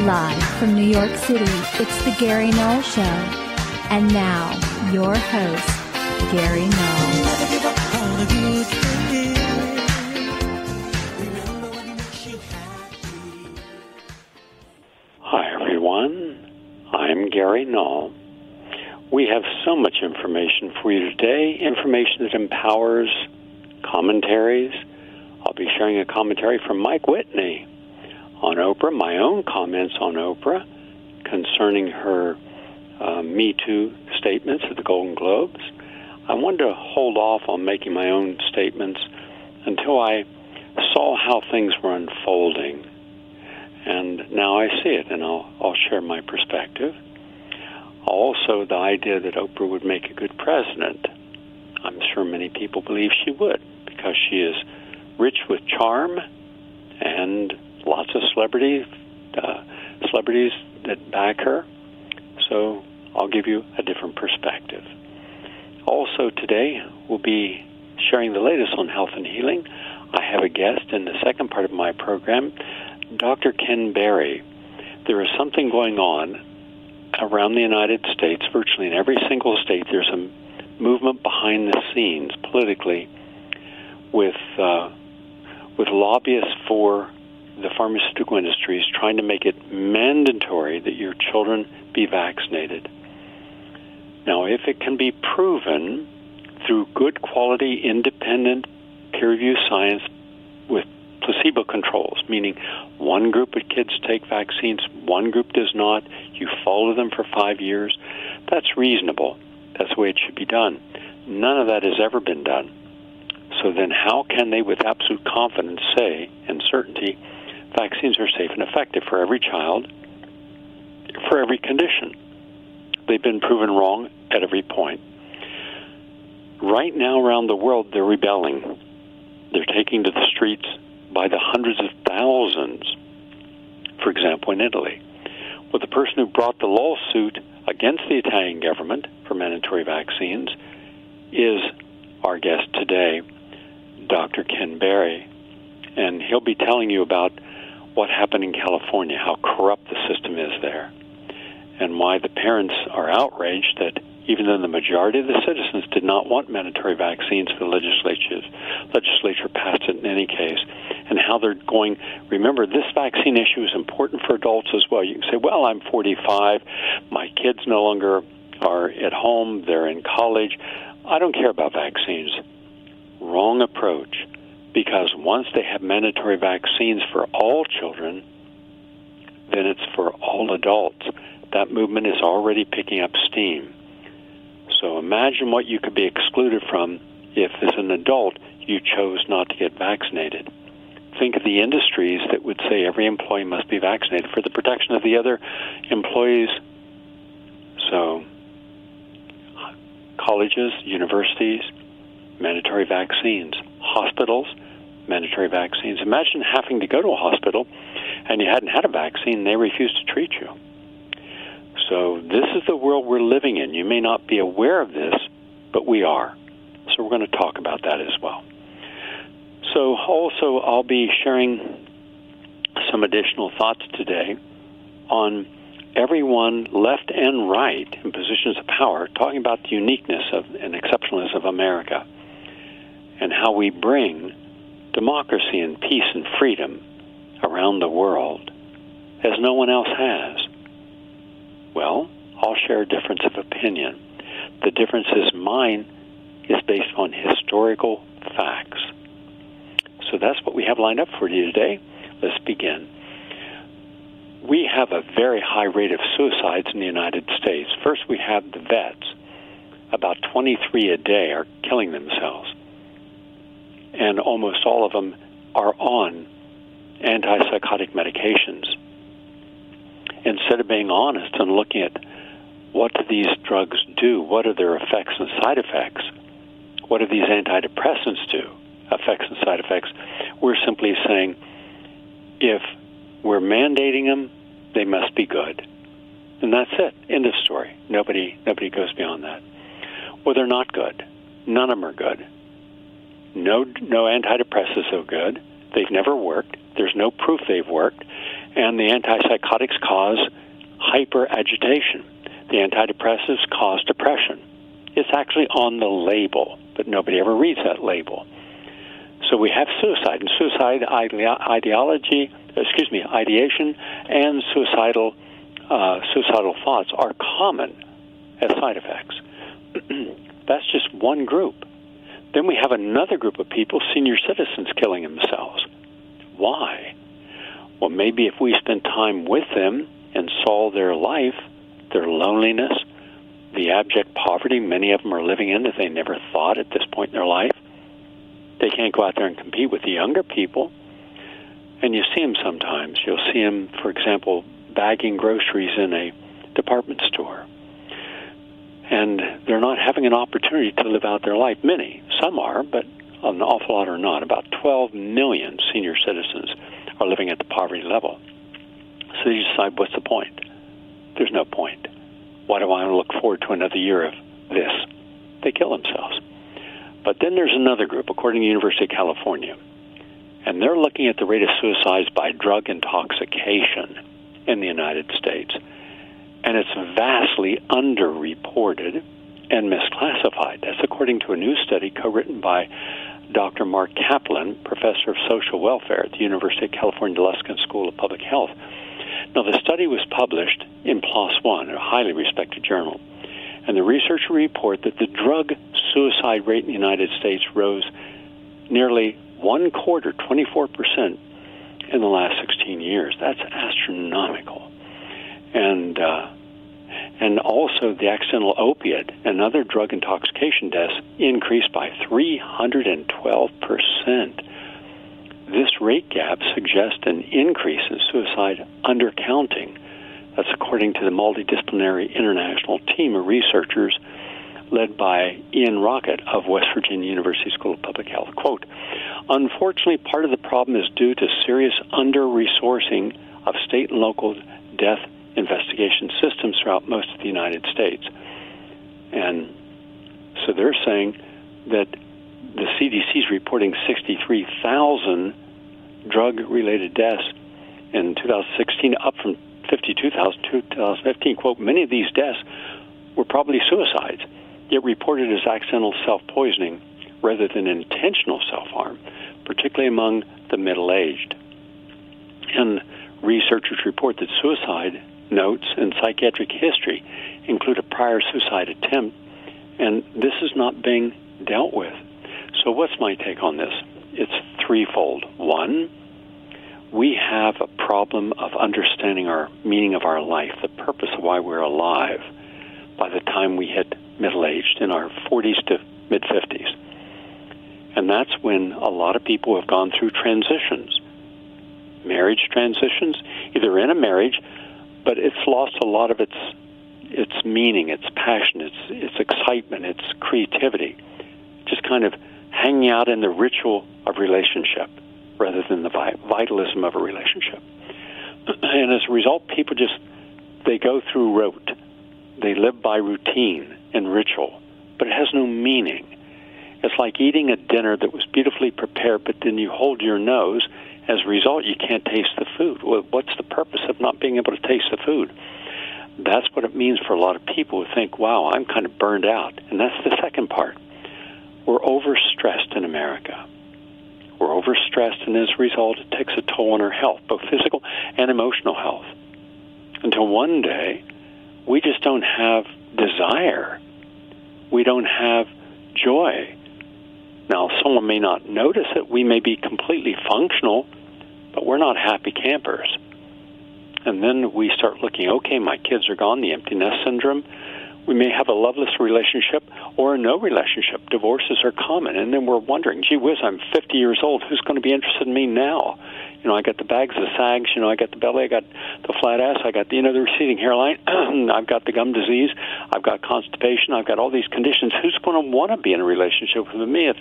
Live from New York City, it's the Gary Null Show. And now, your host, Gary Null. Hi, everyone. I'm Gary Null. We have so much information for you today, information that empowers, commentaries. I'll be sharing a commentary from Mike Whitney on Oprah, my own comments on Oprah concerning her Me Too statements at the Golden Globes. I wanted to hold off on making my own statements until I saw how things were unfolding. And now I see it, and I'll share my perspective. Also, the idea that Oprah would make a good president. I'm sure many people believe she would, because she is rich with charm and lots of celebrities that back her. So I'll give you a different perspective. Also today, we'll be sharing the latest on health and healing. I have a guest in the second part of my program, Dr. Ken Berry. There is something going on around the United States, virtually in every single state. There's a movement behind the scenes politically with lobbyists for the pharmaceutical industries trying to make it mandatory that your children be vaccinated. Now, if it can be proven through good quality, independent, peer-reviewed science with placebo controls, meaning one group of kids take vaccines, one group does not, you follow them for 5 years, that's reasonable. That's the way it should be done. None of that has ever been done. So then how can they, with absolute confidence, say, and certainty, vaccines are safe and effective for every child, for every condition? They've been proven wrong at every point. Right now around the world, they're rebelling. They're taking to the streets by the hundreds of thousands, for example, in Italy. Well, the person who brought the lawsuit against the Italian government for mandatory vaccines is our guest today, Dr. Ken Berry. And he'll be telling you about what happened in California, how corrupt the system is there, and why the parents are outraged that even though the majority of the citizens did not want mandatory vaccines, the legislature passed it in any case, and how they're going. Remember, this vaccine issue is important for adults as well. You can say, well, I'm 45, my kids no longer are at home, they're in college, I don't care about vaccines. Wrong approach, because once they have mandatory vaccines for all children, then it's for all adults. That movement is already picking up steam. So imagine what you could be excluded from if, as an adult, you chose not to get vaccinated. Think of the industries that would say every employee must be vaccinated for the protection of the other employees. So colleges, universities, mandatory vaccines. Hospitals, mandatory vaccines. Imagine having to go to a hospital and you hadn't had a vaccine and they refused to treat you. So this is the world we're living in. You may not be aware of this, but we are. So we're going to talk about that as well. So also I'll be sharing some additional thoughts today on everyone left and right in positions of power, talking about the uniqueness of and exceptionalism of America and how we bring democracy and peace and freedom around the world as no one else has. Well, I'll share a difference of opinion. The difference is mine is based on historical facts. So that's what we have lined up for you today. Let's begin. We have a very high rate of suicides in the United States. First, we have the vets. About 23 a day are killing themselves. And almost all of them are on antipsychotic medications. Instead of being honest and looking at what do these drugs do, what are their effects and side effects, what do these antidepressants do, effects and side effects, we're simply saying if we're mandating them, they must be good. And that's it. End of story. Nobody goes beyond that. Well, they're not good. None of them are good. No antidepressants are good. They've never worked. There's no proof they've worked. And the antipsychotics cause hyperagitation. The antidepressives cause depression. It's actually on the label, but nobody ever reads that label. So we have suicide, and suicide ideation and suicidal thoughts are common as side effects. That's just one group. Then we have another group of people, senior citizens, killing themselves. Why? Well, maybe if we spend time with them and saw their life, their loneliness, the abject poverty many of them are living in that they never thought at this point in their life. They can't go out there and compete with the younger people. And you see them sometimes. You'll see them, for example, bagging groceries in a department store. And they're not having an opportunity to live out their life. Many. Some are, but an awful lot are not. About 12 million senior citizens are living at the poverty level. So you decide, what's the point? There's no point. Why do I want to look forward to another year of this? They kill themselves. But then there's another group, according to the University of California, and they're looking at the rate of suicides by drug intoxication in the United States. And it's vastly underreported and misclassified. That's according to a new study co-written by Dr. Mark Kaplan, professor of social welfare at the University of California Luskin School of Public Health. Now, the study was published in PLOS One, a highly respected journal, and the researchers report that the drug suicide rate in the United States rose nearly 1/4, 24%, in the last 16 years. That's astronomical. And also the accidental opiate and other drug intoxication deaths increased by 312%. This rate gap suggests an increase in suicide undercounting. That's according to the multidisciplinary international team of researchers led by Ian Rockett of West Virginia University School of Public Health. Quote, unfortunately, part of the problem is due to serious under-resourcing of state and local death investigation systems throughout most of the United States. And so they're saying that the CDC is reporting 63,000 drug-related deaths in 2016, up from 52,000 in 2015. Quote, many of these deaths were probably suicides, yet reported as accidental self-poisoning rather than intentional self-harm, particularly among the middle-aged. And researchers report that suicide notes and psychiatric history include a prior suicide attempt, and this is not being dealt with. So what's my take on this? It's threefold. One, we have a problem of understanding our meaning of our life, the purpose of why we're alive, by the time we hit middle-aged, in our 40s to mid-50s. And that's when a lot of people have gone through transitions, marriage transitions, either in a marriage, but it's lost a lot of its meaning, its passion, its excitement, its creativity, just kind of hanging out in the ritual of relationship rather than the vitalism of a relationship. And as a result, people they go through rote. They live by routine and ritual, but it has no meaning. It's like eating a dinner that was beautifully prepared, but then you hold your nose. As a result, you can't taste the food. Well, what's the purpose of not being able to taste the food? That's what it means for a lot of people who think, wow, I'm kind of burned out. And that's the second part. We're overstressed in America. We're overstressed, and as a result, it takes a toll on our health, both physical and emotional health. Until one day, we just don't have desire. We don't have joy. Now, someone may not notice it. We may be completely functional, but we're not happy campers. And then we start looking, okay, my kids are gone, the empty nest syndrome. We may have a loveless relationship or a no relationship. Divorces are common. And then we're wondering, gee whiz, I'm 50 years old. Who's going to be interested in me now? You know, I got the bags, the sags, I got the belly, I got the flat ass, I got the receding hairline, I've got the gum disease, I've got constipation, I've got all these conditions. Who's going to want to be in a relationship with me if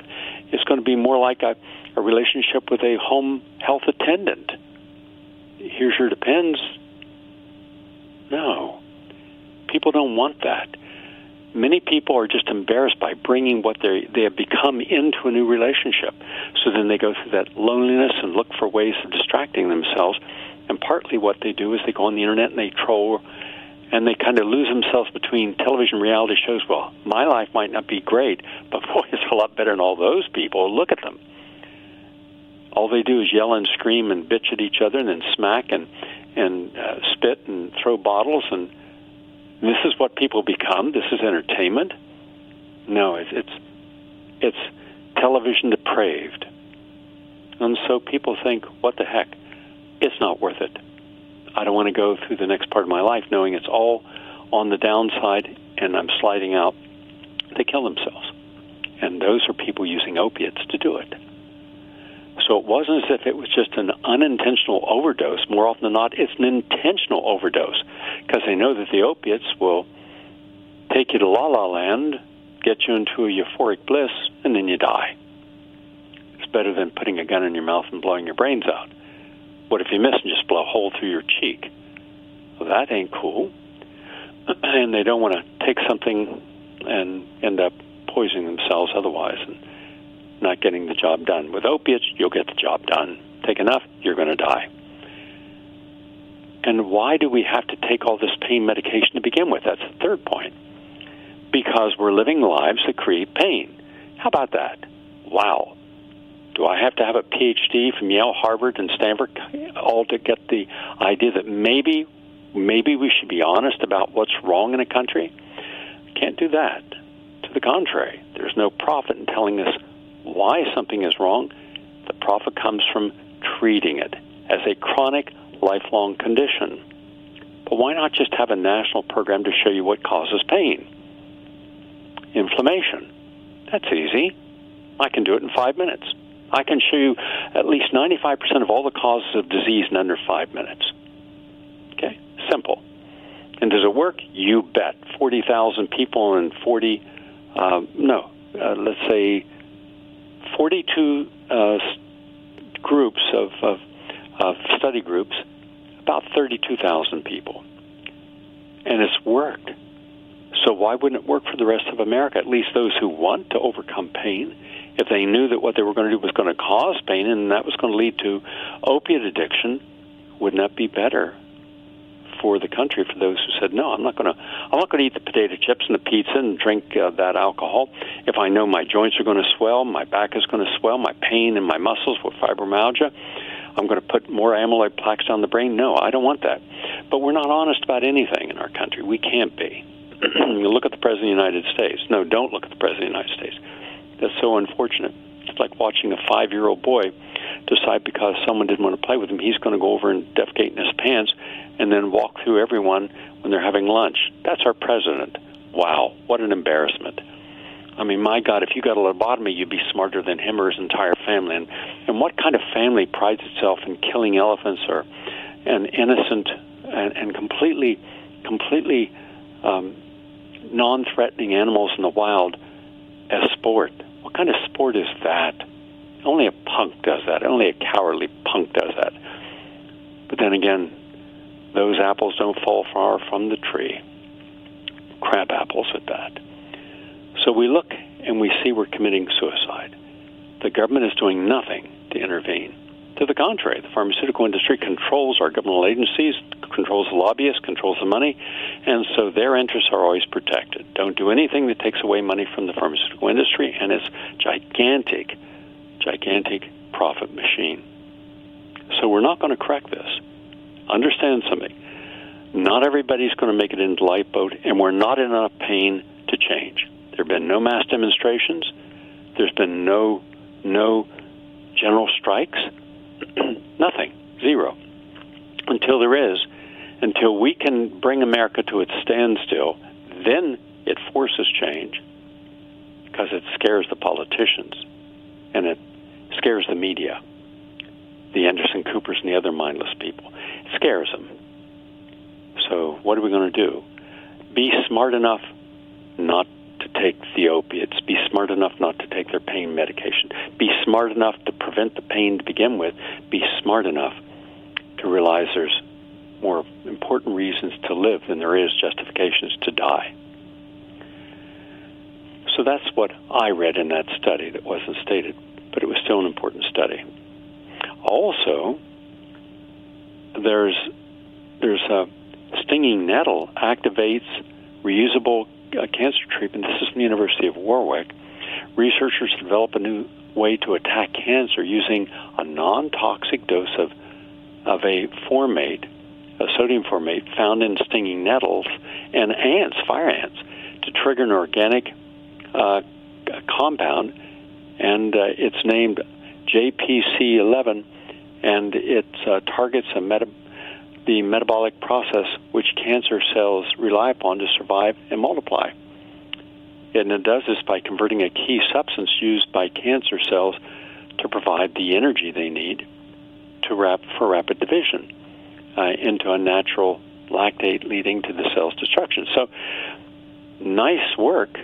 it's going to be more like a relationship with a home health attendant? Here's your depends. No. People don't want that. Many people are just embarrassed by bringing what they have become into a new relationship. So then they go through that loneliness and look for ways of distracting themselves. And partly what they do is they go on the internet and they troll, and they kind of lose themselves between television reality shows. Well, my life might not be great, but boy, it's a lot better than all those people. Look at them. All they do is yell and scream and bitch at each other and then smack and spit and throw bottles, and this is what people become. This is entertainment. No, it's television depraved. And so people think, what the heck? It's not worth it. I don't want to go through the next part of my life knowing it's all on the downside and I'm sliding out. They kill themselves. And those are people using opiates to do it. So it wasn't as if it was just an unintentional overdose. More often than not, it's an intentional overdose because they know that the opiates will take you to la-la land, get you into a euphoric bliss, and then you die. It's better than putting a gun in your mouth and blowing your brains out. What if you miss and just blow a hole through your cheek? Well, that ain't cool. And they don't want to take something and end up poisoning themselves otherwise and not getting the job done. With opiates, you'll get the job done. Take enough, you're going to die. And why do we have to take all this pain medication to begin with? That's the third point. Because we're living lives that create pain. How about that? Wow. Do I have to have a PhD from Yale, Harvard, and Stanford all to get the idea that maybe we should be honest about what's wrong in a country? Can't do that. To the contrary, there's no profit in telling us why something is wrong. The profit comes from treating it as a chronic, lifelong condition. But why not just have a national program to show you what causes pain? Inflammation. That's easy. I can do it in 5 minutes. I can show you at least 95% of all the causes of disease in under 5 minutes. Okay? Simple. And does it work? You bet. 40,000 people and let's say 42 groups of study groups, about 32,000 people. And it's worked. So why wouldn't it work for the rest of America, at least those who want to overcome pain? If they knew that what they were going to do was going to cause pain and that was going to lead to opiate addiction, wouldn't that be better for the country, for those who said, no, I'm not going to eat the potato chips and the pizza and drink that alcohol. If I know my joints are going to swell, my back is going to swell, my pain in my muscles with fibromyalgia, I'm going to put more amyloid plaques down the brain. No, I don't want that. But we're not honest about anything in our country. We can't be. You look at the President of the United States. No, don't look at the President of the United States. That's so unfortunate. It's like watching a 5-year-old boy decide because someone didn't want to play with him, he's going to go over and defecate in his pants and then walk through everyone when they're having lunch. That's our president. Wow, what an embarrassment. I mean, my God, if you got a lobotomy, you'd be smarter than him or his entire family. And what kind of family prides itself in killing elephants or an innocent and completely non-threatening animals in the wild as sport? What kind of sport is that? Only a punk does that. Only a cowardly punk does that. But then again, those apples don't fall far from the tree. Crab apples at that. So we look and we see we're committing suicide. The government is doing nothing to intervene. To the contrary, the pharmaceutical industry controls our governmental agencies, controls the lobbyists, controls the money, and so their interests are always protected. Don't do anything that takes away money from the pharmaceutical industry and its gigantic profit machine. So we're not going to correct this. Understand something. Not everybody's going to make it into the lifeboat, and we're not in enough pain to change. There have been no mass demonstrations. There's been no general strikes. Nothing. Zero. Until we can bring America to its standstill, then it forces change because it scares the politicians and it scares the media, the Anderson Coopers and the other mindless people. It scares them. So what are we going to do? Be smart enough not to take the opiates. Be smart enough not to take their pain medication. Be smart enough to prevent the pain to begin with. Be smart enough to realize there's more important reasons to live than there is justifications to die. So that's what I read in that study that wasn't stated, but it was still an important study. Also, there's a stinging nettle activates reusable cancer treatment. This is from the University of Warwick. Researchers develop a new way to attack cancer using a non-toxic dose of a formate, a sodium formate found in stinging nettles and ants, fire ants, to trigger an organic compound, and it's named JPC11, and it targets the metabolic process which cancer cells rely upon to survive and multiply. And it does this by converting a key substance used by cancer cells to provide the energy they need for rapid division into a natural lactate, leading to the cell's destruction. So, nice work,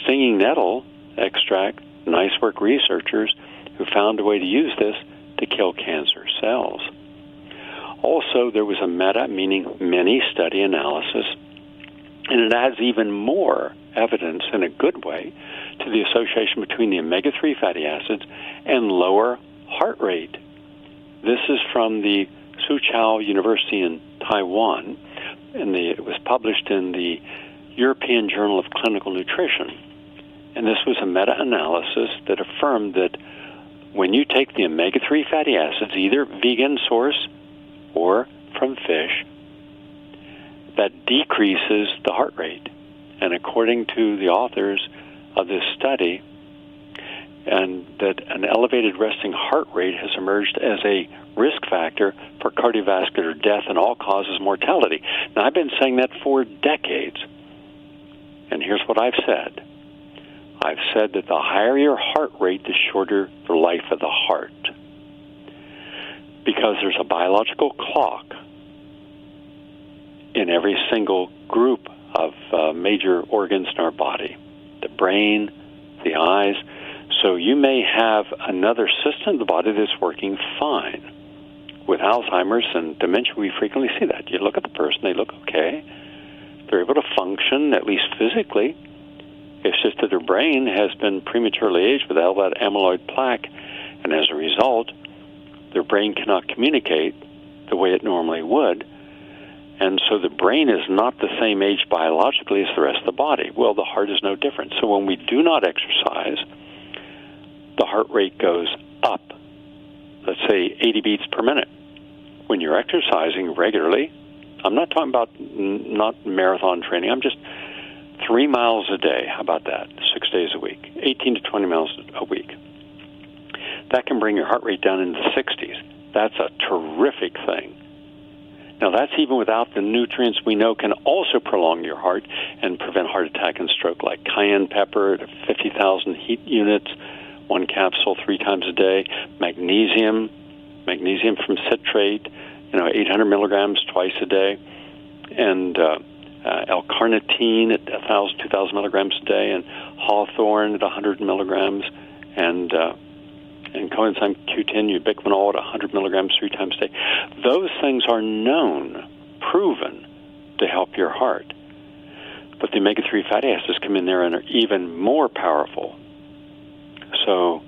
stinging nettle extract, nice work, researchers who found a way to use this to kill cancer cells. Also, there was a meta, meaning many study analysis, and it adds even more evidence in a good way to the association between the omega-3 fatty acids and lower heart rate. This is from the Soochow University in Taiwan, and it was published in the European Journal of Clinical Nutrition. And this was a meta-analysis that affirmed that when you take the omega-3 fatty acids, either vegan source or from fish, that decreases the heart rate. And according to the authors of this study, and that an elevated resting heart rate has emerged as a risk factor for cardiovascular death and all-causes mortality. Now, I've been saying that for decades, and here's what I've said. I've said that the higher your heart rate, the shorter the life of the heart, because there's a biological clock in every single group of major organs in our body, the brain, the eyes. So you may have another system of the body that's working fine. With Alzheimer's and dementia, we frequently see that. You look at the person, they look okay. They're able to function, at least physically. It's just that their brain has been prematurely aged with all that amyloid plaque, and as a result, their brain cannot communicate the way it normally would. And so the brain is not the same age biologically as the rest of the body. Well, the heart is no different. So when we do not exercise, the heart rate goes up, let's say 80 beats per minute. When you're exercising regularly, I'm not talking about not marathon training, I'm just 3 miles a day. How about that? 6 days a week, 18 to 20 miles a week. That can bring your heart rate down into the 60s. That's a terrific thing. Now, that's even without the nutrients we know can also prolong your heart and prevent heart attack and stroke, like cayenne pepper at 50,000 heat units, 1 capsule 3 times a day, magnesium from citrate, 800 milligrams twice a day, and L-carnitine at 1,000, 2,000 milligrams a day, and hawthorn at 100 milligrams, and coenzyme Q10, ubiquinol at 100 milligrams 3 times a day. Those things are known, proven to help your heart. But the omega-3 fatty acids come in there and are even more powerful. So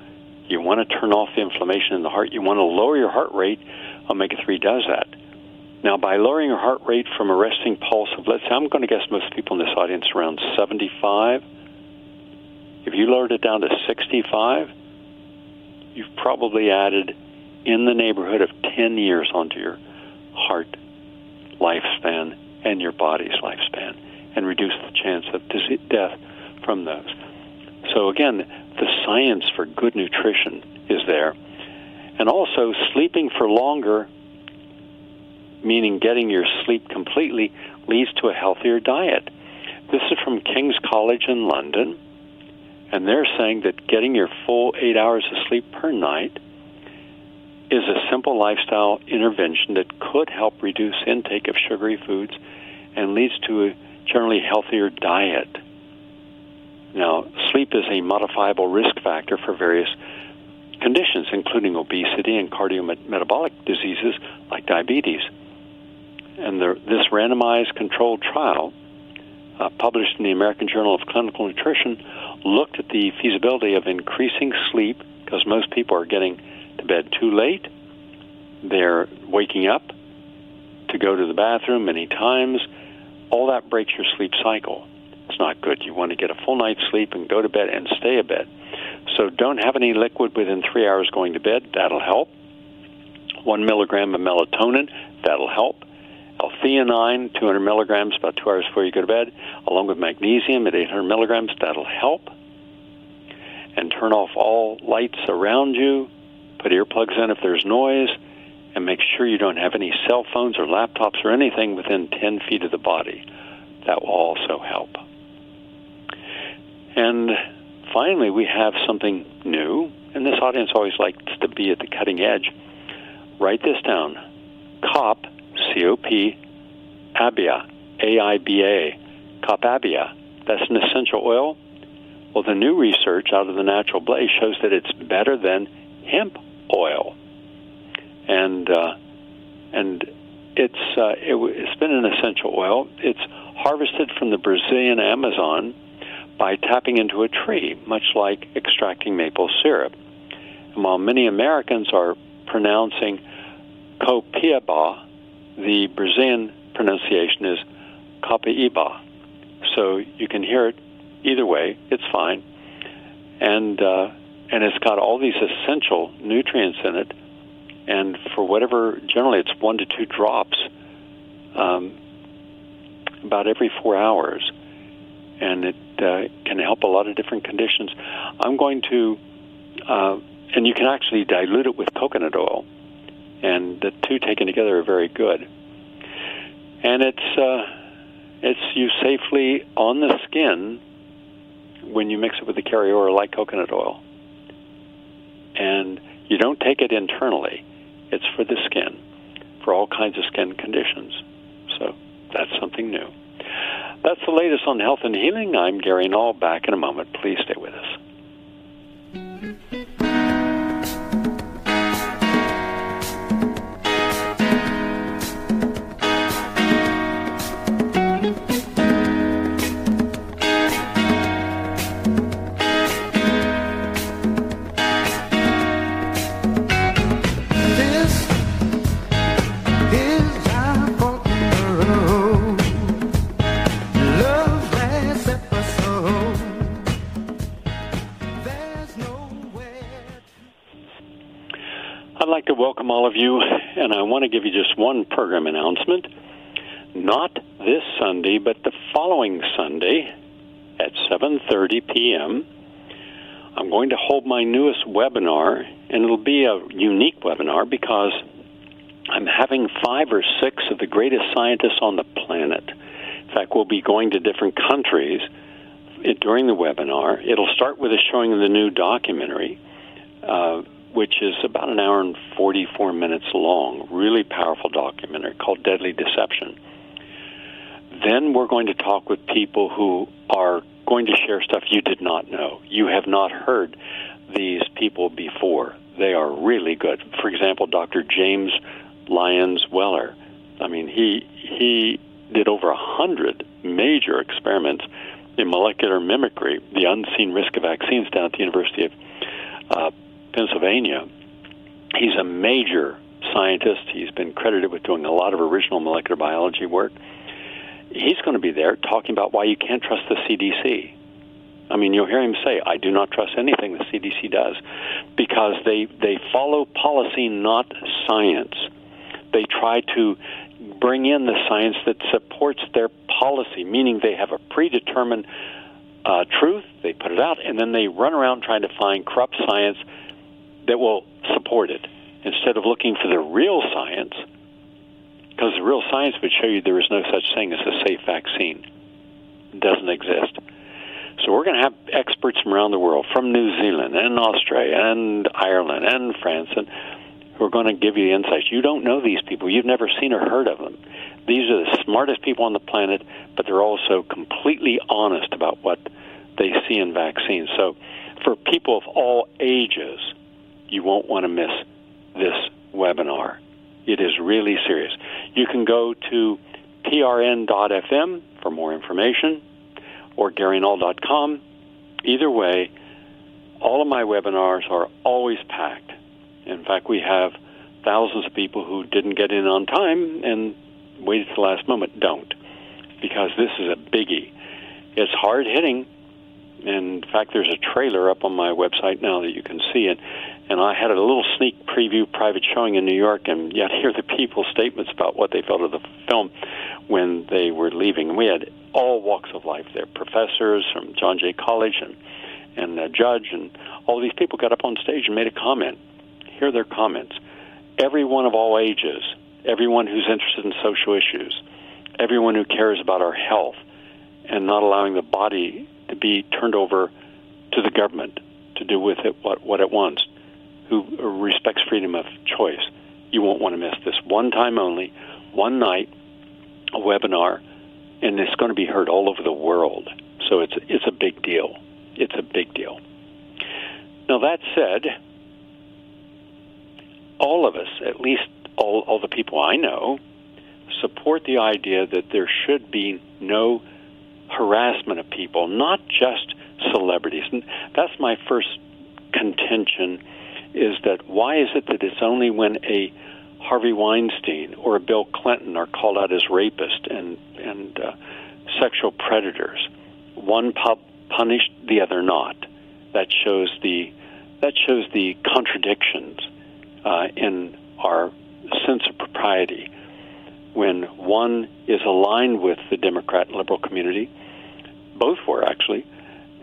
you want to turn off the inflammation in the heart. You want to lower your heart rate. Omega-3 does that. Now, by lowering your heart rate from a resting pulse of, let's say, I'm going to guess most people in this audience around 75. If you lowered it down to 65, you've probably added in the neighborhood of 10 years onto your heart lifespan and your body's lifespan, and reduce the chance of death from those. So again, the science for good nutrition is there. And also, sleeping for longer, meaning getting your sleep completely, leads to a healthier diet. This is from King's College in London, and they're saying that getting your full 8 hours of sleep per night is a simple lifestyle intervention that could help reduce intake of sugary foods and leads to a generally healthier diet. Now, sleep is a modifiable risk factor for various conditions, including obesity and cardiometabolic diseases like diabetes. And this randomized controlled trial, published in the American Journal of Clinical Nutrition, looked at the feasibility of increasing sleep, because most people are getting to bed too late, They're waking up to go to the bathroom many times. All that breaks your sleep cycle. It's not good. You want to get a full night's sleep and go to bed and stay abed. So don't have any liquid within 3 hours going to bed. That'll help. 1 milligram of melatonin. That'll help. L-theanine, 200 milligrams, about 2 hours before you go to bed, along with magnesium at 800 milligrams. That'll help. And turn off all lights around you. Put earplugs in if there's noise. And make sure you don't have any cell phones or laptops or anything within 10 feet of the body. That will also help. And finally, we have something new, and this audience always likes to be at the cutting edge. Write this down. COP, C-O-P, ABIA, A-I-B-A, COP-ABIA. That's an essential oil. Well, the new research out of the Natural Blaze shows that it's better than hemp oil. And it's been an essential oil. It's harvested from the Brazilian Amazon by tapping into a tree, much like extracting maple syrup. And while many Americans are pronouncing copiaba, the Brazilian pronunciation is copaiba. So you can hear it either way. It's fine. And it's got all these essential nutrients in it. And for whatever, generally it's 1 to 2 drops about every 4 hours. And it can help a lot of different conditions. I'm going to, and you can actually dilute it with coconut oil. And the two taken together are very good. And it's used safely on the skin when you mix it with the carrier like coconut oil. And you don't take it internally. It's for the skin, for all kinds of skin conditions. So that's something new. That's the latest on health and healing. I'm Gary Null. Back in a moment. Please stay with us. I'd like to welcome all of you, and I want to give you just one program announcement. Not this Sunday, but the following Sunday at 7:30 p.m., I'm going to hold my newest webinar, and it'll be a unique webinar because I'm having 5 or 6 of the greatest scientists on the planet. In fact, we'll be going to different countries during the webinar. It'll start with a showing of the new documentary, which is about an hour and 44 minutes long, really powerful documentary called Deadly Deception. Then we're going to talk with people who are going to share stuff you did not know. You have not heard these people before. They are really good. For example, Dr. James Lyons Weller. I mean, he did over 100 major experiments in molecular mimicry, the unseen risk of vaccines, down at the University of Pennsylvania. He's a major scientist. He's been credited with doing a lot of original molecular biology work. He's going to be there talking about why you can't trust the CDC. I mean, you'll hear him say, I do not trust anything the CDC does, because they follow policy, not science. They try to bring in the science that supports their policy, meaning they have a predetermined truth, they put it out, and then they run around trying to find corrupt science that will support it, instead of looking for the real science, because the real science would show you there is no such thing as a safe vaccine. It doesn't exist. So we're going to have experts from around the world, from New Zealand and Australia and Ireland and France, and who are going to give you the insights. You don't know these people. You've never seen or heard of them. These are the smartest people on the planet, but they're also completely honest about what they see in vaccines. So for people of all ages, you won't want to miss this webinar. It is really serious. You can go to prn.fm for more information, or GaryNull.com. Either way, all of my webinars are always packed. In fact, we have thousands of people who didn't get in on time and waited to the last moment don't, because this is a biggie. It's hard-hitting. In fact, there's a trailer up on my website now that you can see it. And I had a little sneak preview private showing in New York, and you had to hear the people's statements about what they felt of the film when they were leaving. And we had all walks of life there, professors from John Jay College and a judge, and all these people got up on stage and made a comment. Here are their comments. Everyone of all ages, everyone who's interested in social issues, everyone who cares about our health and not allowing the body to be turned over to the government to do with it what it wants, who respects freedom of choice. You won't want to miss this. One time only, one night, a webinar, and it's going to be heard all over the world. So it's a big deal. It's a big deal. Now, that said, all of us, at least all the people I know, support the idea that there should be no harassment of people, not just celebrities. And that's my first contention, is that why is it that it's only when a Harvey Weinstein or a Bill Clinton are called out as rapists and sexual predators, one punished, the other not? That shows the contradictions in our sense of propriety. When one is aligned with the Democrat and liberal community, both were actually,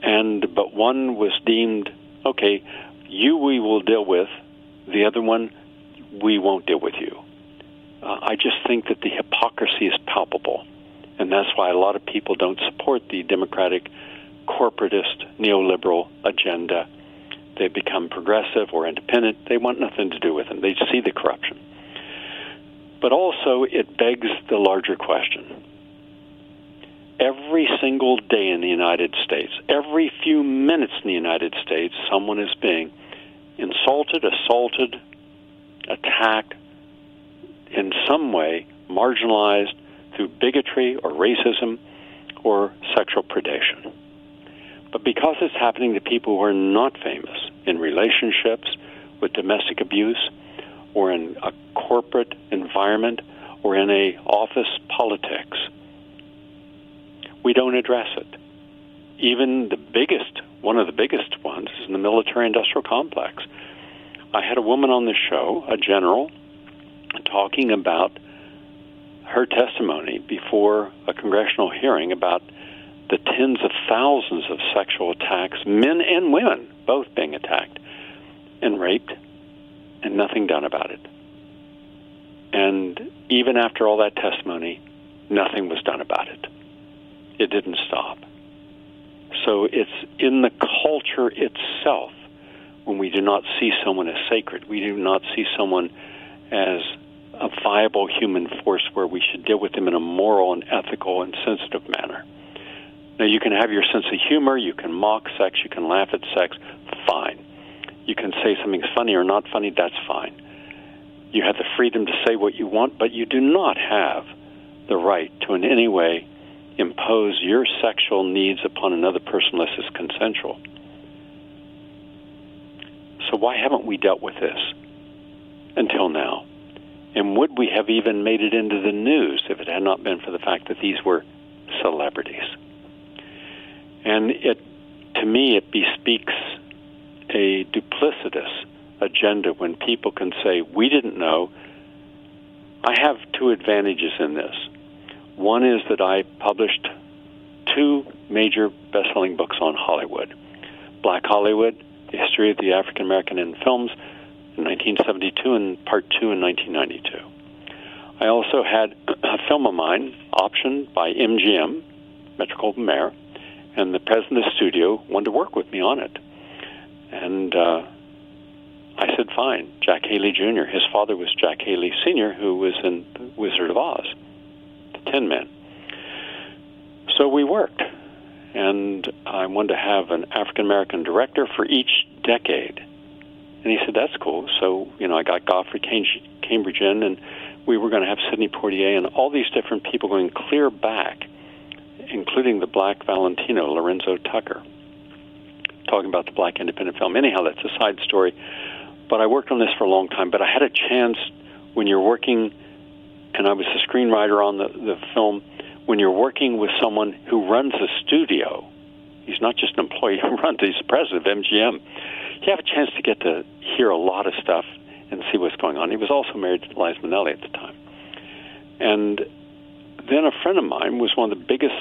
but one was deemed, okay, you we will deal with, the other one we won't deal with you. I just think that the hypocrisy is palpable, and that's why a lot of people don't support the Democratic corporatist neoliberal agenda. They become progressive or independent. They want nothing to do with them. They see the corruption. But also, it begs the larger question. Every single day in the United States, every few minutes in the United States, someone is being insulted, assaulted, attacked, in some way marginalized through bigotry or racism or sexual predation. But because it's happening to people who are not famous, in relationships, with domestic abuse, or in a corporate environment, or in a office politics, we don't address it. Even one of the biggest ones is in the military-industrial complex. I had a woman on the show, a general, talking about her testimony before a congressional hearing about the tens of thousands of sexual attacks, men and women both being attacked and raped, and nothing done about it. And even after all that testimony, nothing was done about it. It didn't stop. So it's in the culture itself when we do not see someone as sacred. We do not see someone as a viable human force where we should deal with them in a moral and ethical and sensitive manner. Now, you can have your sense of humor, you can mock sex, you can laugh at sex, fine. You can say something's funny or not funny, that's fine. You have the freedom to say what you want, but you do not have the right to in any way impose your sexual needs upon another person unless it's consensual. So why haven't we dealt with this until now? And would we have even made it into the news if it had not been for the fact that these were celebrities? And to me, it bespeaks a duplicitous agenda when people can say, we didn't know. I have two advantages in this. One is that I published 2 major best-selling books on Hollywood. Black Hollywood, The History of the African American in Films, in 1972, and Part 2 in 1992. I also had a film of mine optioned by MGM, Metro-Goldwyn-Mayer, and the president of the studio wanted to work with me on it. And I said, fine. Jack Haley Jr., his father was Jack Haley Sr., who was in Wizard of Oz, the Tin Man. So we worked, and I wanted to have an African-American director for each decade. And he said, that's cool. So, I got Godfrey Cambridge in, and we were going to have Sidney Poitier and all these different people going clear back, including the Black Valentino, Lorenzo Tucker, talking about the Black independent film. Anyhow, that's a side story. But I worked on this for a long time. But I had a chance when you're working, and I was the screenwriter on the film, when you're working with someone who runs a studio. He's not just an employee who runs, he's the president of MGM. You have a chance to get to hear a lot of stuff and see what's going on. He was also married to Liza Minnelli at the time. And then a friend of mine was one of the biggest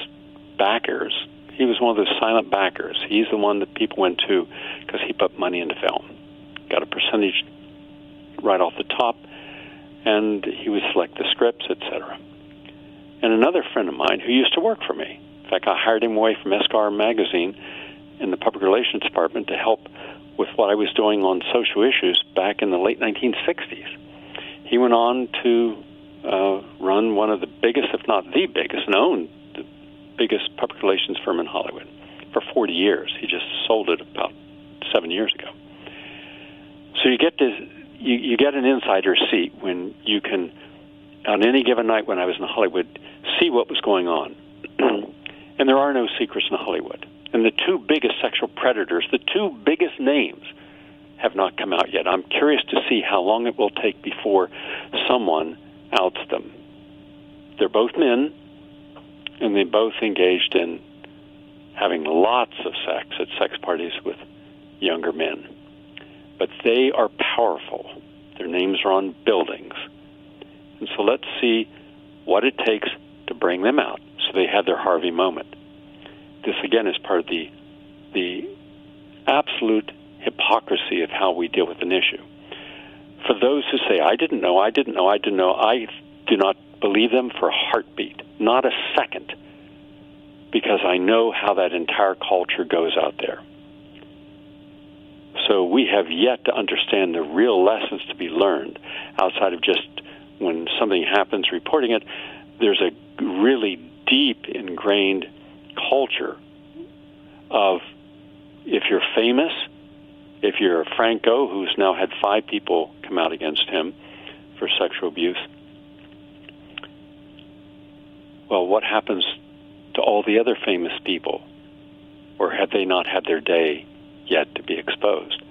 backers. He was one of those silent backers. He's the one that people went to because he put money into film. Got a percentage right off the top, and he would select the scripts, etc. And another friend of mine who used to work for me, in fact, I hired him away from Esquire magazine in the public relations department to help with what I was doing on social issues back in the late 1960s. He went on to run one of the biggest, if not the biggest, and owned the biggest public relations firm in Hollywood for 40 years. He just sold it about 7 years ago. So you get this, you get an insider seat when you can, on any given night when I was in Hollywood, see what was going on. And there are no secrets in Hollywood. And the two biggest sexual predators, the two biggest names, have not come out yet. I'm curious to see how long it will take before someone outs them. They're both men, and they both engaged in having lots of sex at sex parties with younger men. But they are powerful. Their names are on buildings. And so let's see what it takes to bring them out so they had their Harvey moment. This, again, is part of the absolute hypocrisy of how we deal with an issue. For those who say, I didn't know, I do not believe them for a heartbeat, not a second, because I know how that entire culture goes out there. So we have yet to understand the real lessons to be learned outside of just when something happens, reporting it. There's a really deep ingrained culture of, if you're famous, if you're Franco, who's now had 5 people come out against him for sexual abuse, well, what happens to all the other famous people? Or have they not had their day yet to be exposed?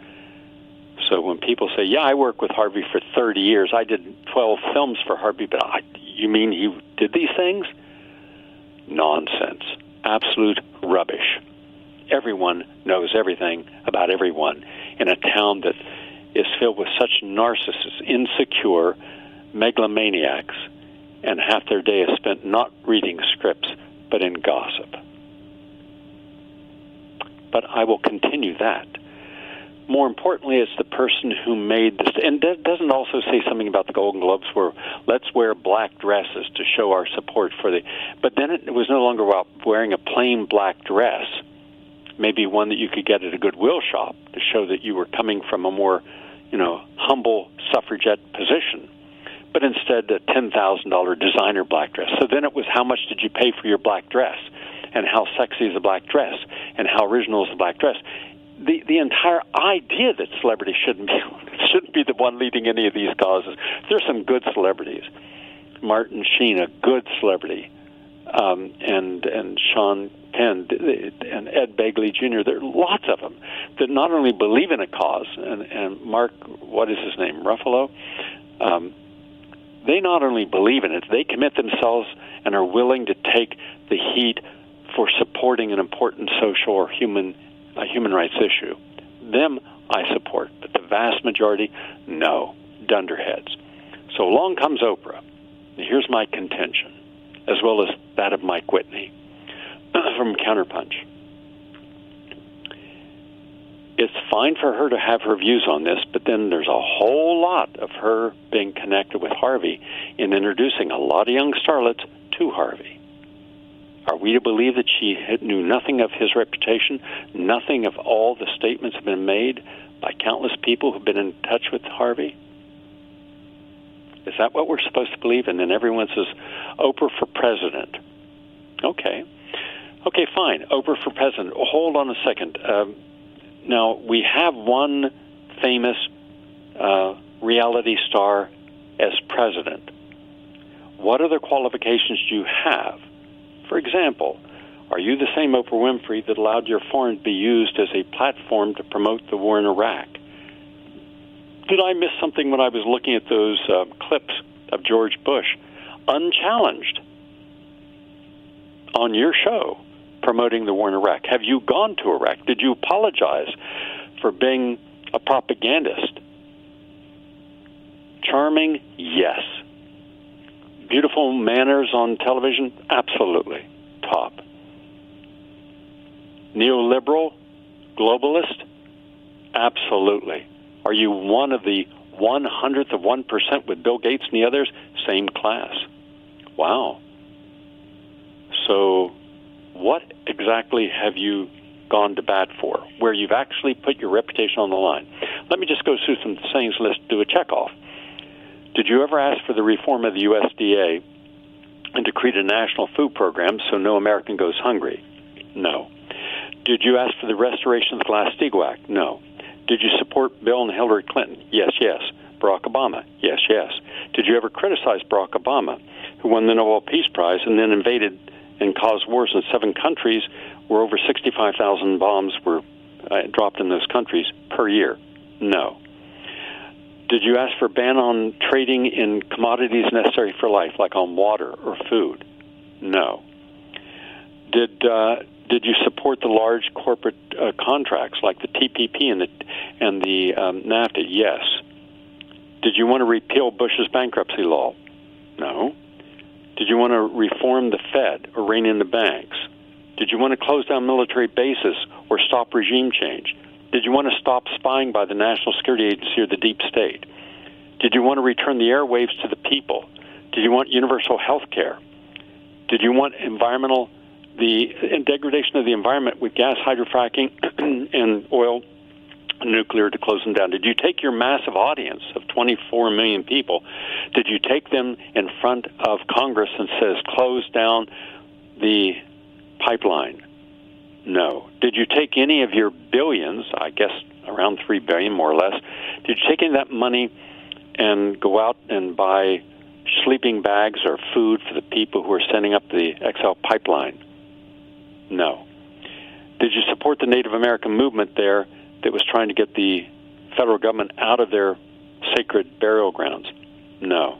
So when people say, yeah, I worked with Harvey for 30 years, I did 12 films for Harvey, but you mean he did these things? Nonsense. Absolute rubbish. Everyone knows everything about everyone in a town that is filled with such narcissists, insecure megalomaniacs, and half their day is spent not reading scripts, but in gossip. But I will continue that. More importantly, it's the person who made this, and that doesn't also say something about the Golden Globes where let's wear black dresses to show our support for the, but then it was no longer about wearing a plain black dress, maybe one that you could get at a Goodwill shop to show that you were coming from a more, humble suffragette position, but instead a $10,000 designer black dress. So then it was, how much did you pay for your black dress, and how sexy is a black dress, and how original is a black dress. The entire idea that celebrity shouldn't be the one leading any of these causes. There's some good celebrities. Martin Sheen, a good celebrity, and Sean Penn and Ed Begley Jr. There are lots of them that not only believe in a cause, and Mark, what is his name, Ruffalo? They not only believe in it, they commit themselves and are willing to take the heat for supporting an important social or human rights issue. Them I support, but the vast majority, no, dunderheads. So along comes Oprah. Here's my contention, as well as that of Mike Whitney from Counterpunch. It's fine for her to have her views on this, but then there's a whole lot of her being connected with Harvey in introducing a lot of young starlets to Harvey. Are we to believe that she knew nothing of his reputation, nothing of all the statements that have been made by countless people who've been in touch with Harvey? Is that what we're supposed to believe? And then everyone says, Oprah for president. Okay, fine, Oprah for president. Hold on a second. Now, we have one famous reality star as president. What other qualifications do you have? For example, are you the same Oprah Winfrey that allowed your foreign to be used as a platform to promote the war in Iraq? Did I miss something when I was looking at those clips of George Bush unchallenged on your show promoting the war in Iraq? Have you gone to Iraq? Did you apologize for being a propagandist? Charming? Yes. Beautiful manners on television? Absolutely. Top. Neoliberal? Globalist? Absolutely. Are you one of the 1/100th of 1% with Bill Gates and the others? Same class. Wow. So what exactly have you gone to bat for, where you've actually put your reputation on the line? Let me just go through some things. Let's do a checkoff. Did you ever ask for the reform of the USDA and to create a national food program so no American goes hungry? No. Did you ask for the restoration of the Glass-Steagall Act? No. Did you support Bill and Hillary Clinton? Yes, yes. Barack Obama? Yes, yes. Did you ever criticize Barack Obama, who won the Nobel Peace Prize and then invaded and caused wars in 7 countries where over 65,000 bombs were dropped in those countries per year? No. Did you ask for a ban on trading in commodities necessary for life, like on water or food? No. Did you support the large corporate contracts like the TPP and the NAFTA? Yes. Did you want to repeal Bush's bankruptcy law? No. Did you want to reform the Fed or rein in the banks? Did you want to close down military bases or stop regime change? Did you want to stop spying by the National Security Agency or the deep state? Did you want to return the airwaves to the people? Did you want universal health care? Did you want the degradation of the environment with gas hydrofracking and oil and nuclear to close them down? Did you take your massive audience of 24 million people, did you take them in front of Congress and says, close down the pipeline? No. Did you take any of your billions, I guess around $3 billion more or less, did you take any of that money and go out and buy sleeping bags or food for the people who are setting up the XL pipeline? No. Did you support the Native American movement there that was trying to get the federal government out of their sacred burial grounds? No.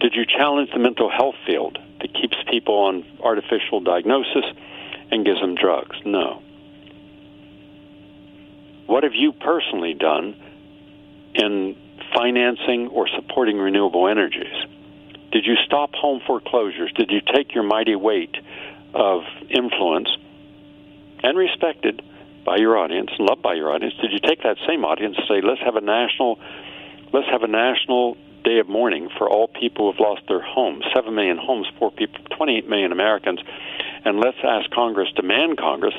Did you challenge the mental health field that keeps people on artificial diagnosis and gives them drugs? No. What have you personally done in financing or supporting renewable energies? Did you stop home foreclosures? Did you take your mighty weight of influence and respected by your audience and loved by your audience? Did you take that same audience and say, let's have a national day of mourning for all people who have lost their homes, 7 million homes, poor people, 28 million Americans, and let's ask Congress, demand Congress,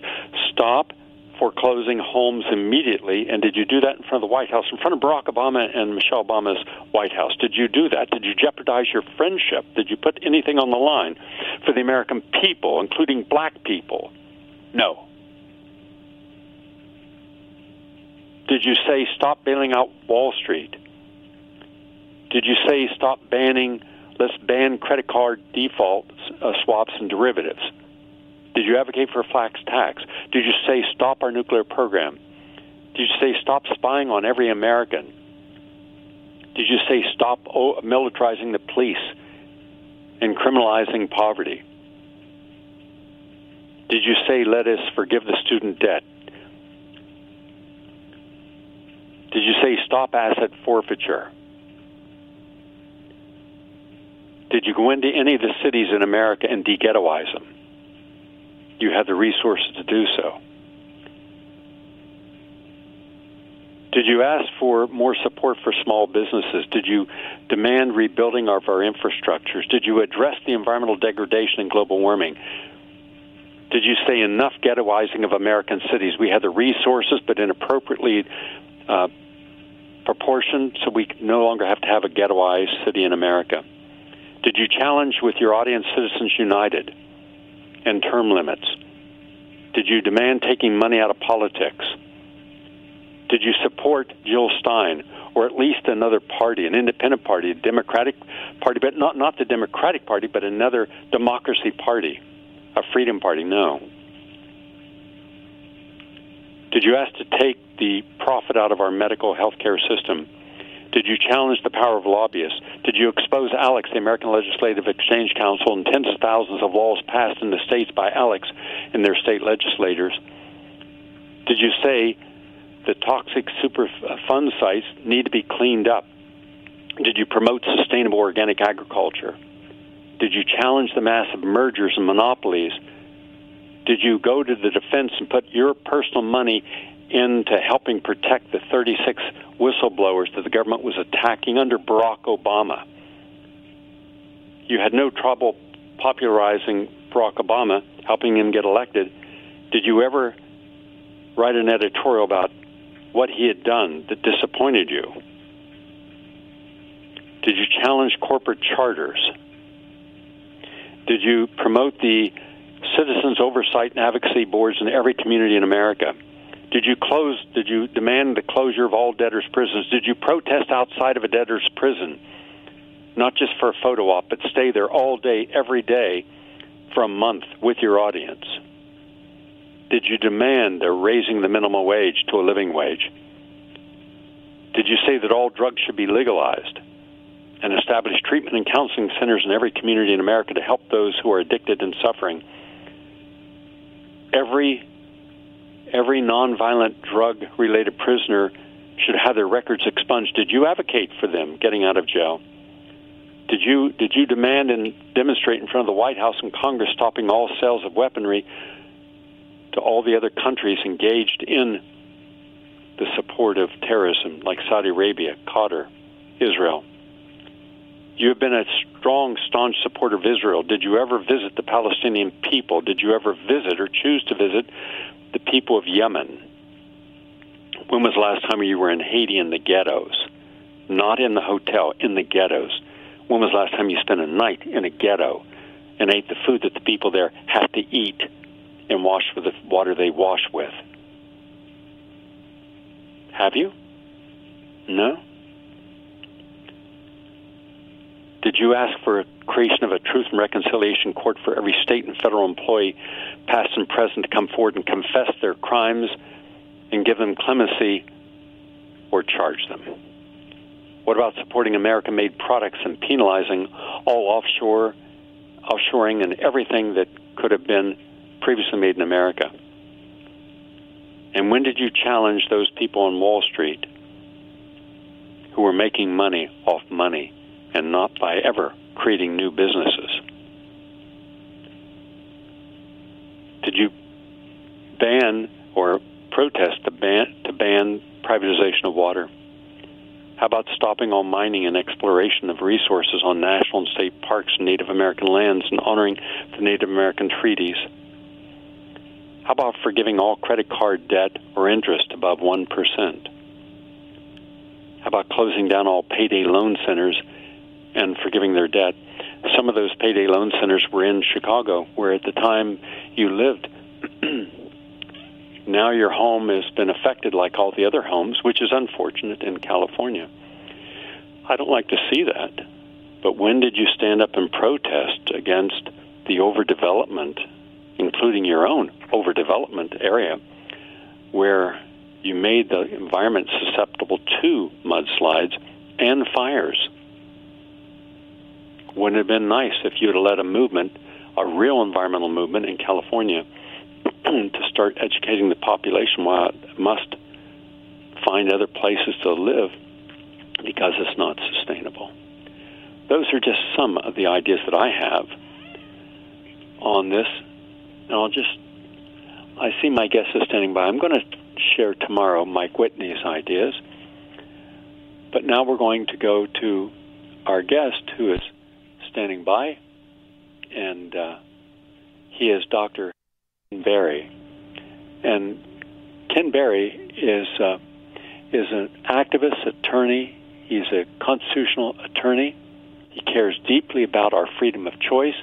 stop foreclosing homes immediately? And did you do that in front of the White House, in front of Barack Obama and Michelle Obama's White House? Did you do that? Did you jeopardize your friendship? Did you put anything on the line for the American people, including black people? No. Did you say stop bailing out Wall Street? Did you say let's ban credit card default swaps and derivatives? Did you advocate for a flat tax? Did you say stop our nuclear program? Did you say stop spying on every American? Did you say stop militarizing the police and criminalizing poverty? Did you say let us forgive the student debt? Did you say stop asset forfeiture? Did you go into any of the cities in America and de-ghettoize them? You had the resources to do so. Did you ask for more support for small businesses? Did you demand rebuilding of our infrastructures? Did you address the environmental degradation and global warming? Did you say enough ghettoizing of American cities? We had the resources, but inappropriately proportioned, so we no longer have to have a ghettoized city in America. Did you challenge with your audience Citizens United and term limits? Did you demand taking money out of politics? Did you support Jill Stein, or at least another party, an independent party, a Democratic Party, but not the Democratic Party, but another democracy party, a freedom party? No. Did you ask to take the profit out of our medical healthcare system? Did you challenge the power of lobbyists? Did you expose ALEC, the American Legislative Exchange Council, and tens of thousands of laws passed in the states by ALEC and their state legislators? Did you say the toxic Superfund sites need to be cleaned up? Did you promote sustainable organic agriculture? Did you challenge the massive mergers and monopolies? Did you go to the defense and put your personal money into helping protect the 36 whistleblowers that the government was attacking under Barack Obama? You had no trouble popularizing Barack Obama, helping him get elected. Did you ever write an editorial about what he had done that disappointed you? Did you challenge corporate charters? Did you promote the citizens oversight and advocacy boards in every community in America? Did you demand the closure of all debtors' prisons? Did you protest outside of a debtor's prison? Not just for a photo op, but stay there all day, every day, for a month with your audience? Did you demand they're raising the minimum wage to a living wage? Did you say that all drugs should be legalized and establish treatment and counseling centers in every community in America to help those who are addicted and suffering? Every nonviolent drug-related prisoner should have their records expunged. Did you advocate for them getting out of jail? Did you demand and demonstrate in front of the White House and Congress stopping all sales of weaponry to all the other countries engaged in the support of terrorism, like Saudi Arabia, Qatar, Israel? You have been a strong, staunch supporter of Israel. Did you ever visit the Palestinian people? Did you ever visit or choose to visit the people of Yemen? When was the last time you were in Haiti in the ghettos? Not in the hotel, in the ghettos. When was the last time you spent a night in a ghetto and ate the food that the people there have to eat and wash with the water they wash with? Have you? No? Did you ask for a creation of a Truth and Reconciliation Court for every state and federal employee, past and present, to come forward and confess their crimes and give them clemency or charge them? What about supporting American-made products and penalizing all offshoring and everything that could have been previously made in America? And when did you challenge those people on Wall Street who were making money off money and not by ever creating new businesses? Did you ban or protest to ban privatization of water? How about stopping all mining and exploration of resources on national and state parks and Native American lands and honoring the Native American treaties? How about forgiving all credit card debt or interest above 1%? How about closing down all payday loan centers and forgiving their debt? Some of those payday loan centers were in Chicago, where at the time you lived. Now your home has been affected like all the other homes, which is unfortunate in California. I don't like to see that. But when did you stand up and protest against the overdevelopment, including your own overdevelopment area, where you made the environment susceptible to mudslides and fires? Wouldn't it have been nice if you had led a movement, a real environmental movement in California, to start educating the population why it must find other places to live because it's not sustainable? Those are just some of the ideas that I have on this. And I see my guest is standing by. I'm going to share tomorrow Mike Whitney's ideas. But now we're going to go to our guest who is standing by, and he is Dr. Ken Berry. And Ken Berry is an activist, attorney. He's a constitutional attorney. He cares deeply about our freedom of choice.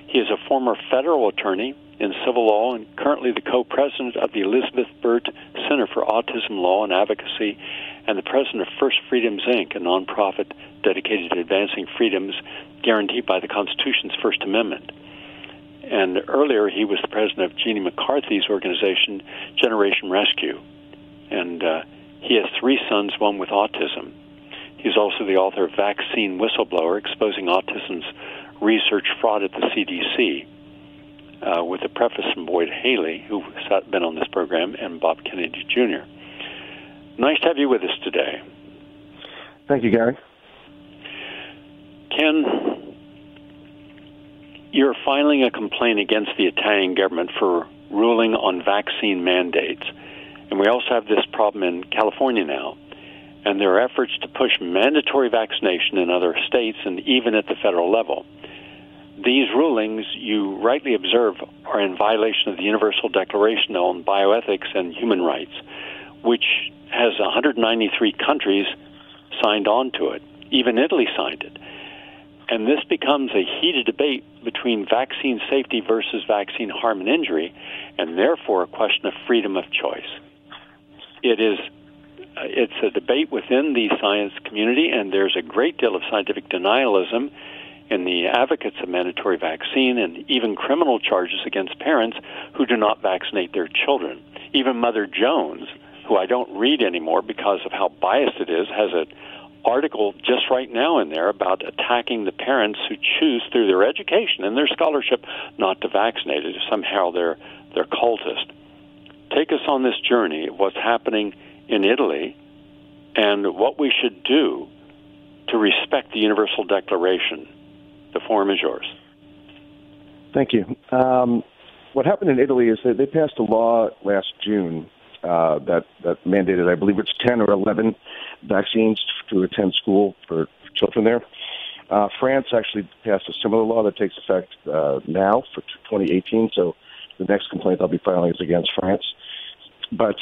He is a former federal attorney in civil law and currently the co-president of the Elizabeth Burt Center for Autism Law and Advocacy and the president of First Freedoms, Inc., a nonprofit dedicated to advancing freedoms guaranteed by the Constitution's First Amendment. And earlier, he was the president of Jeannie McCarthy's organization, Generation Rescue. and he has 3 sons, one with autism. He's also the author of Vaccine Whistleblower, Exposing Autism's Research Fraud at the CDC, with a preface from Boyd Haley, who's been on this program, and Bob Kennedy Jr. Nice to have you with us today. Thank you, Gary. Ken, you're filing a complaint against the Italian government for ruling on vaccine mandates. And we also have this problem in California now. And there are efforts to push mandatory vaccination in other states and even at the federal level. These rulings, you rightly observe, are in violation of the Universal Declaration on Bioethics and Human Rights, which has 193 countries signed on to it. Even Italy signed it. And this becomes a heated debate between vaccine safety versus vaccine harm and injury, and therefore a question of freedom of choice. It's a debate within the science community, and there's a great deal of scientific denialism in the advocates of mandatory vaccine and even criminal charges against parents who do not vaccinate their children. Even Mother Jones, who I don't read anymore because of how biased it is, has an article just right now in there about attacking the parents who choose through their education and their scholarship not to vaccinate it. Somehow they're cultist. Take us on this journey of what's happening in Italy and what we should do to respect the Universal Declaration. The forum is yours. Thank you. What happened in Italy is that they passed a law last June that mandated, I believe it's 10 or 11 vaccines to attend school for children there. France actually passed a similar law that takes effect now for 2018, so the next complaint I'll be filing is against France. But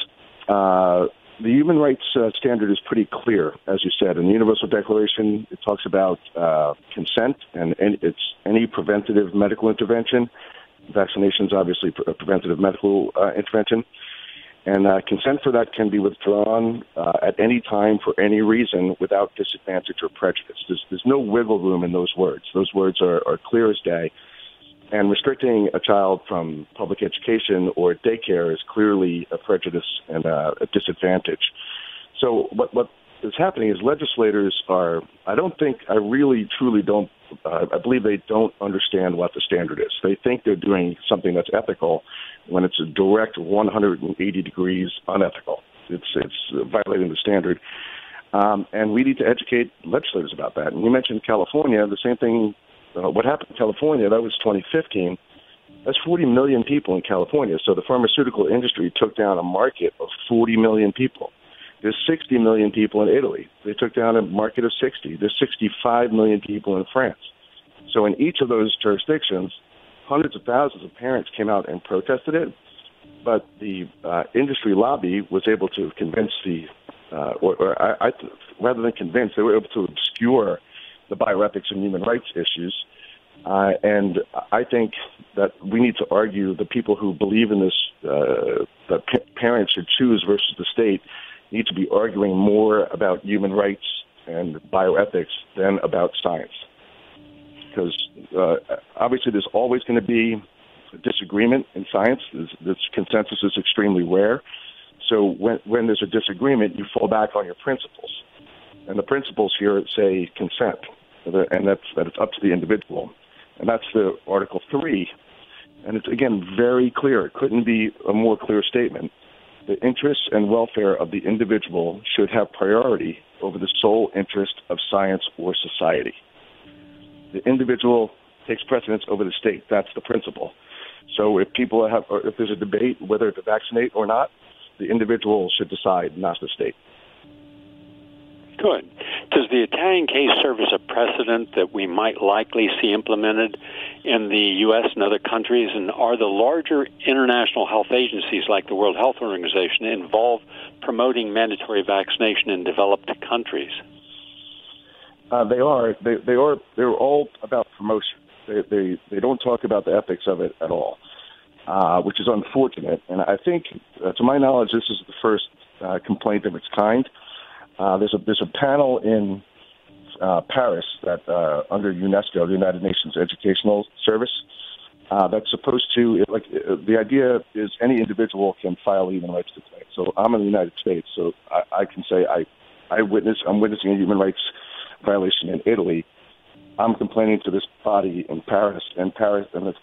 the human rights standard is pretty clear, as you said. In the Universal Declaration, it talks about consent, and it's any preventative medical intervention. Vaccination is obviously a preventative medical intervention. And consent for that can be withdrawn at any time for any reason without disadvantage or prejudice. There's no wiggle room in those words. Those words are clear as day. And restricting a child from public education or daycare is clearly a prejudice and a disadvantage. So what is happening is legislators are, I believe they don't understand what the standard is. They think they're doing something that's ethical when it's a direct 180 degrees unethical. It's violating the standard. And we need to educate legislators about that. And you mentioned California, the same thing. What happened in California, that was 2015. That's 40 million people in California. So the pharmaceutical industry took down a market of 40 million people. There's 60 million people in Italy. They took down a market of 60. There's 65 million people in France. So in each of those jurisdictions, hundreds of thousands of parents came out and protested it. But the industry lobby was able to convince rather than convince, they were able to obscure the bioethics and human rights issues. And I think that we need to argue the people who believe in this, that parents should choose versus the state, need to be arguing more about human rights and bioethics than about science. Because obviously there's always going to be a disagreement in science. This consensus is extremely rare. So when there's a disagreement, you fall back on your principles. And the principles here say consent, and that it's up to the individual. And that's the Article 3. And it's, again, very clear. It couldn't be a more clear statement. The interests and welfare of the individual should have priority over the sole interest of science or society. The individual takes precedence over the state. That's the principle. So if there's a debate whether to vaccinate or not, the individual should decide, not the state. Good. Does the Italian case serve as a precedent that we might likely see implemented in the U.S. and other countries? And are the larger international health agencies like the World Health Organization involved promoting mandatory vaccination in developed countries? They are. They're all about promotion. They don't talk about the ethics of it at all, which is unfortunate. And I think, to my knowledge, this is the first complaint of its kind. There's a panel in Paris that under UNESCO, the United Nations Educational Service, that's supposed to, the idea is any individual can file a human rights complaint. So I'm in the United States, so I can say I'm witnessing a human rights violation in Italy. I'm complaining to this body in Paris, and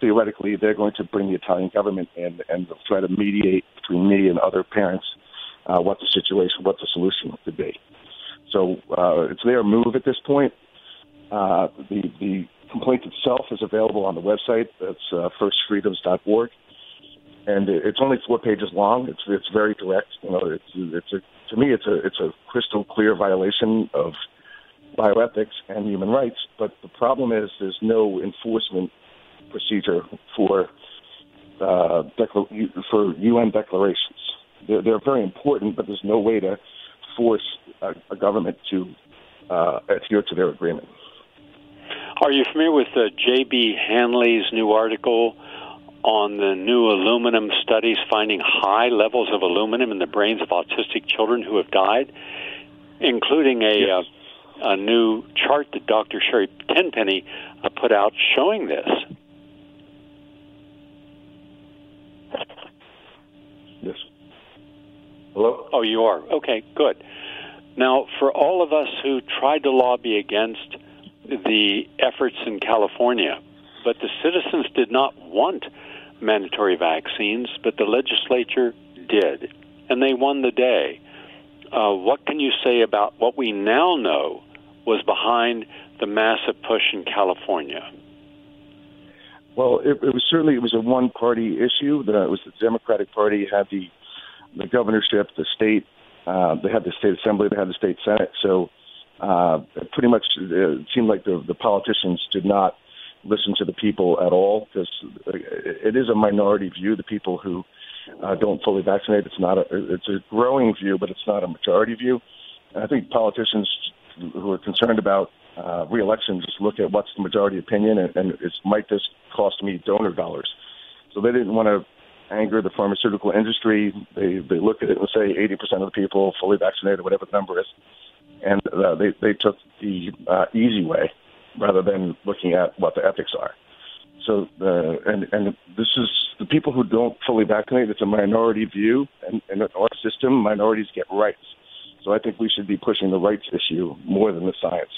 theoretically they're going to bring the Italian government in and try to mediate between me and other parents what the situation, what the solution could be. So it's their move at this point. The complaint itself is available on the website. That's firstfreedoms.org, and it's only 4 pages long. It's very direct. To me it's a crystal clear violation of bioethics and human rights. But the problem is there's no enforcement procedure for UN declarations. They're very important, but there's no way to force a government to adhere to their agreement. Are you familiar with J.B. Hanley's new article on the new aluminum studies finding high levels of aluminum in the brains of autistic children who have died, including a new chart that Dr. Sherry Tenpenny put out showing this? Yes. Hello? Oh, you are? Okay, good. Now, for all of us who tried to lobby against the efforts in California, but the citizens did not want mandatory vaccines, but the legislature did, and they won the day. What can you say about what we now know was behind the massive push in California? Well, it was a one-party issue. It was the Democratic Party had the governorship, the state. They had the state assembly. They had the state senate. So pretty much it seemed like the politicians did not listen to the people at all, because it is a minority view. The people who don't fully vaccinate, it's a growing view, but it's not a majority view. And I think politicians who are concerned about re-election just look at what's the majority opinion, and might this cost me donor dollars. So they didn't want to anger the pharmaceutical industry. They look at it and say 80% of the people fully vaccinated, whatever the number is, and they took the easy way rather than looking at what the ethics are. So and this is the people who don't fully vaccinate. It's a minority view, and in our system, minorities get rights. So I think we should be pushing the rights issue more than the science.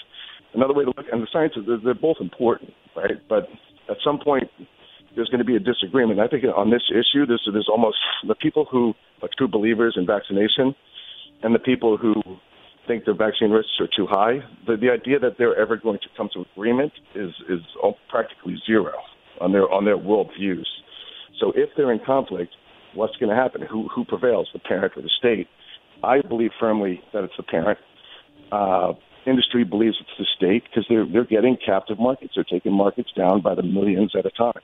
Another way to look, and the science, they're both important, right? But at some point, there's going to be a disagreement. I think on this issue, there's almost the people who are true believers in vaccination and the people who think their vaccine risks are too high. The idea that they're ever going to come to agreement is practically zero on their world views. So if they're in conflict, what's going to happen? Who prevails, the parent or the state? I believe firmly that it's the parent. Industry believes it's the state because they're getting captive markets. They're taking markets down by the millions at a time.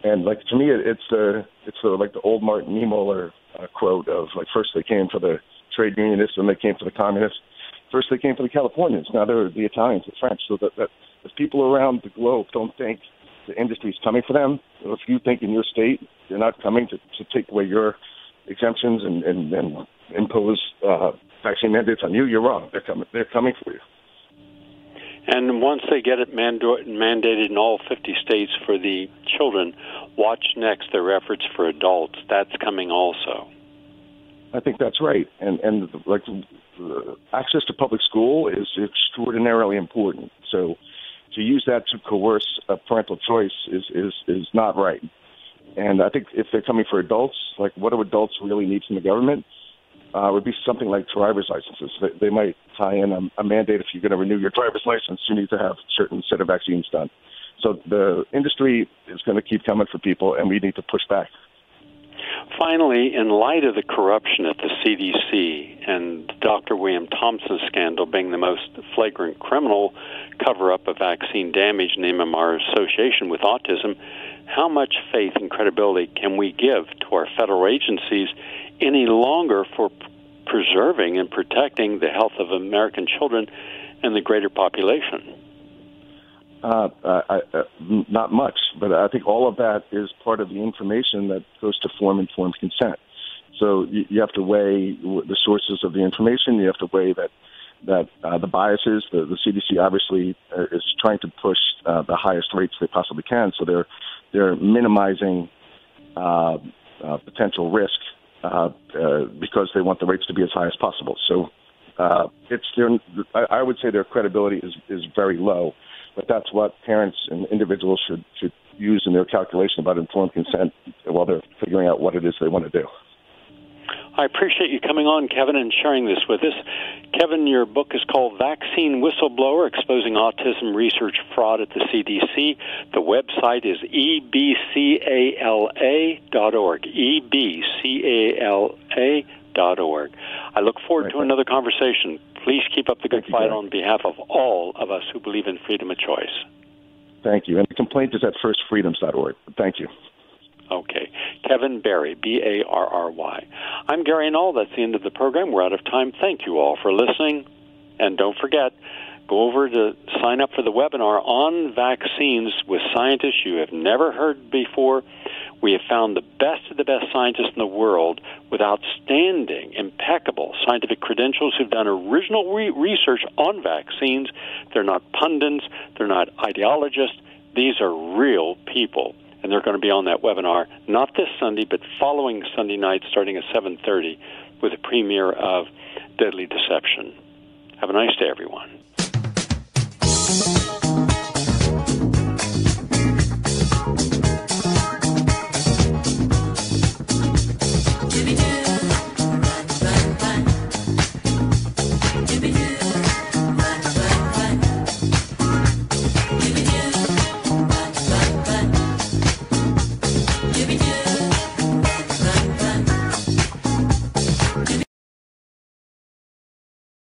And to me, it's like the old Martin Niemöller quote of first they came for the trade unionists and they came for the communists. First they came for the Californians. Now they're the Italians, the French. So that if people around the globe don't think the industry is coming for them, if you think in your state they're not coming to take away your exemptions and impose vaccine mandates on you, you're wrong. They're coming for you. And once they get it mandated in all 50 states for the children, watch next their efforts for adults. That's coming also. I think that's right. And access to public school is extraordinarily important. So to use that to coerce a parental choice is not right. And I think if they're coming for adults, what do adults really need from the government? Would be something like driver's licenses. They might tie in a mandate if you're going to renew your driver's license, you need to have a certain set of vaccines done. So the industry is going to keep coming for people, and we need to push back. Finally, in light of the corruption at the CDC and Dr. William Thompson's scandal being the most flagrant criminal cover-up of vaccine damage in the MMR association with autism, how much faith and credibility can we give to our federal agencies any longer for preserving and protecting the health of American children and the greater population? Not much, but I think all of that is part of the information that goes to form informed consent. So you have to weigh the sources of the information. You have to weigh that the biases. The CDC obviously is trying to push the highest rates they possibly can. So they're they're minimizing potential risk because they want the rates to be as high as possible. So I would say their credibility is very low, but that's what parents and individuals should use in their calculation about informed consent while they're figuring out what it is they want to do. I appreciate you coming on, Kevin, and sharing this with us. Kevin, your book is called Vaccine Whistleblower, Exposing Autism Research Fraud at the CDC. The website is ebcala.org, ebcala.org. I look forward to another conversation. Please keep up the good fight on behalf of all of us who believe in freedom of choice. Thank you. And the complaint is at firstfreedoms.org. Thank you. Okay. Kevin Barry, Barry. I'm Gary Null. That's the end of the program. We're out of time. Thank you all for listening. And don't forget, go over to sign up for the webinar on vaccines with scientists you have never heard before. We have found the best of the best scientists in the world with outstanding, impeccable scientific credentials who've done original research on vaccines. They're not pundits. They're not ideologists. These are real people. And they're going to be on that webinar, not this Sunday, but following Sunday night starting at 7:30 with a premiere of Deadly Deception. Have a nice day, everyone.